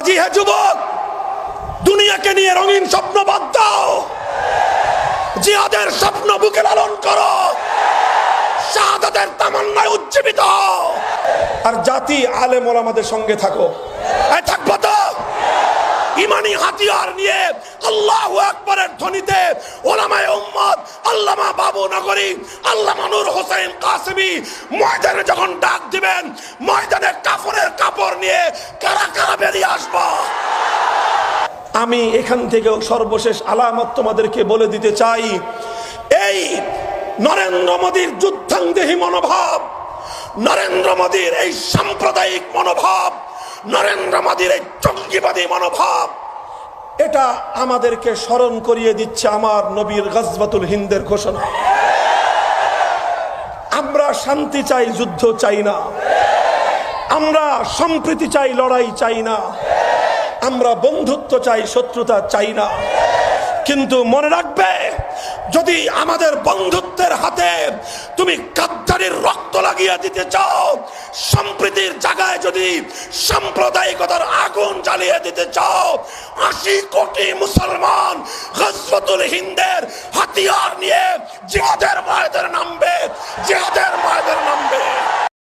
রাজি হে যুবক, দুনিয়াকে নিয়ে রঙিন স্বপ্ন বাদ দাও, জিহাদের স্বপ্ন বুকে লালন করো, শাহাদাতের তামান্নায় উজ্জীবিত হও। আর জাতি আলেম ওলামাদের সঙ্গে থাকো। থাকবো তো ইমানি হাতিয়ার নিয়ে আল্লাহু আকবারের ধ্বনিতে ওলামায়ে উম্মত আল্লামা বাবু নগরী, আল্লামা নূর হোসেন কাসেমী ময়দানে যখন ডাক দিবেন, ময়দানে কাফনের কাপড় নিয়ে কারা কারা বেরিয়ে আসবো। আমি এখান থেকে সর্বশেষ আলামত তোমাদেরকে বলে দিতে চাই। এই নরেন্দ্র মোদীর যুদ্ধাঙ্গদেহী মনোভাব, নরেন্দ্র মোদীর এই সাম্প্রদায়িক মনোভাব, নরেন্দ্র মোদীর এই জঙ্গিবাদী মনোভাব, এটা আমাদেরকে স্মরণ করিয়ে দিচ্ছে আমার নবীর গজওয়াতুল হিন্দের ঘোষণা। আমরা শান্তি চাই, যুদ্ধ চাই না। আমরা সম্প্রীতি চাই, লড়াই চাই না। আমরা বন্ধুত্ব চাই, শত্রুতা চাই না। কিন্তু মনে রাখবে, যদি আমাদের বন্ধুত্বের হাতে তুমি গাদ্দারির রক্ত লাগিয়ে দিতে চাও, সম্প্রীতির জায়গায় যদি সাম্প্রদায়িকতার আগুন জ্বালিয়ে দিতে চাও, ৮০ কোটি মুসলমান গজওয়াতুল হিন্দের হাতিয়ার নিয়ে জিহাদের ময়দানে নামবে, জিহাদের ময়দানে নামবে।